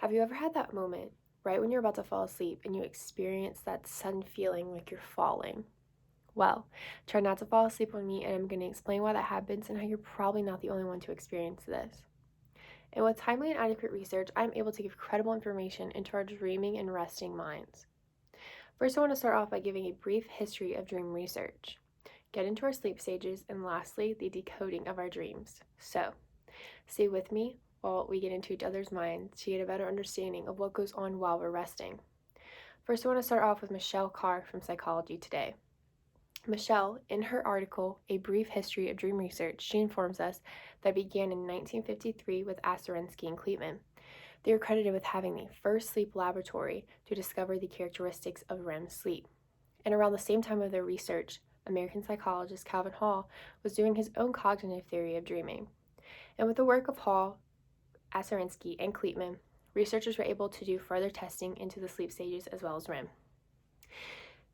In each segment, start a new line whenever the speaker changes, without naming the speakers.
Have you ever had that moment right when you're about to fall asleep and you experience that sudden feeling like you're falling? Well, try not to fall asleep on me, and I'm going to explain why that happens and how you're probably not the only one to experience this. And with timely and adequate research, I'm able to give credible information into our dreaming and resting minds. First, I want to start off by giving a brief history of dream research, get into our sleep stages, and lastly, the decoding of our dreams. So, stay with me while we get into each other's minds to get a better understanding of what goes on while we're resting. First, I want to start off with Michelle Carr from Psychology Today. Michelle, in her article, A Brief History of Dream Research, she informs us that it began in 1953 with Asarensky and Kleitman. They are credited with having the first sleep laboratory to discover the characteristics of REM sleep. And around the same time of their research, American psychologist Calvin Hall was doing his own cognitive theory of dreaming. And with the work of Hall, Asarensky, and Kleitman, researchers were able to do further testing into the sleep stages as well as REM.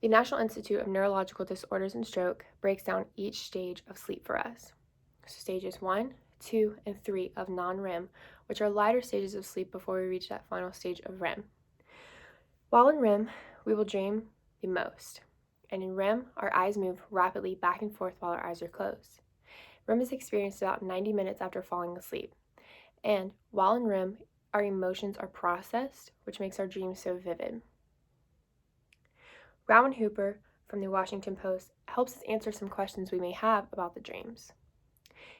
The National Institute of Neurological Disorders and Stroke breaks down each stage of sleep for us. So stages 1, 2, and 3 of non-REM, which are lighter stages of sleep before we reach that final stage of REM. While in REM, we will dream the most. And in REM, our eyes move rapidly back and forth while our eyes are closed. REM is experienced about 90 minutes after falling asleep. And while in REM, our emotions are processed, which makes our dreams so vivid. Rowan Hooper from the Washington Post helps us answer some questions we may have about the dreams.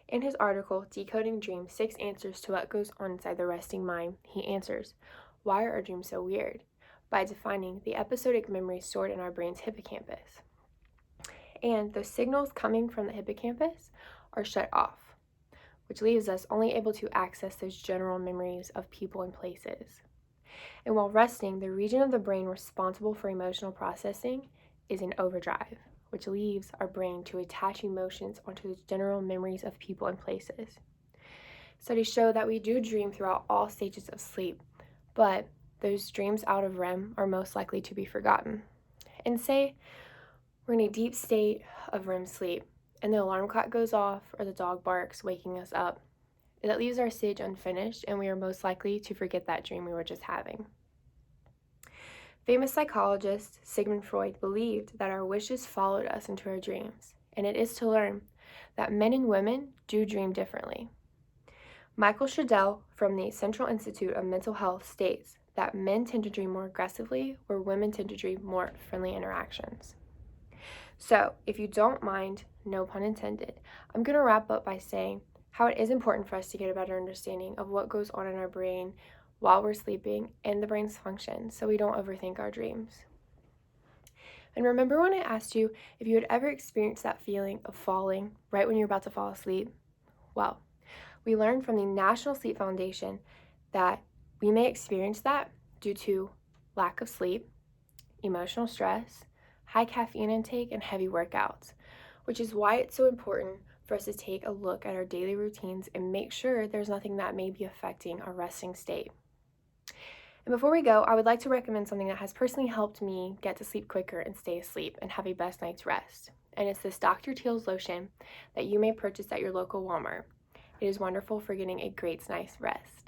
In his article, Decoding Dreams, 6 Answers to What Goes On Inside the Resting Mind, he answers, why are our dreams so weird? By defining the episodic memories stored in our brain's hippocampus. And the signals coming from the hippocampus are shut off, which leaves us only able to access those general memories of people and places. And while resting, the region of the brain responsible for emotional processing is in overdrive, which leaves our brain to attach emotions onto the general memories of people and places. Studies show that we do dream throughout all stages of sleep, but those dreams out of REM are most likely to be forgotten. And say we're in a deep state of REM sleep, and the alarm clock goes off or the dog barks, waking us up. That leaves our stage unfinished, and we are most likely to forget that dream we were just having. Famous psychologist Sigmund Freud believed that our wishes followed us into our dreams, and it is to learn that men and women do dream differently. Michael Shadell from the Central Institute of Mental Health states that men tend to dream more aggressively, where women tend to dream more friendly interactions. So, if you don't mind, no pun intended, I'm going to wrap up by saying how it is important for us to get a better understanding of what goes on in our brain while we're sleeping and the brain's function so we don't overthink our dreams. And remember when I asked you if you had ever experienced that feeling of falling right when you're about to fall asleep? Well, we learned from the National Sleep Foundation that we may experience that due to lack of sleep, emotional stress, high caffeine intake, and heavy workouts, which is why it's so important for us to take a look at our daily routines and make sure there's nothing that may be affecting our resting state. And before we go, I would like to recommend something that has personally helped me get to sleep quicker and stay asleep and have a best night's rest. And it's this Dr. Teal's lotion that you may purchase at your local Walmart. It is wonderful for getting a great night's rest.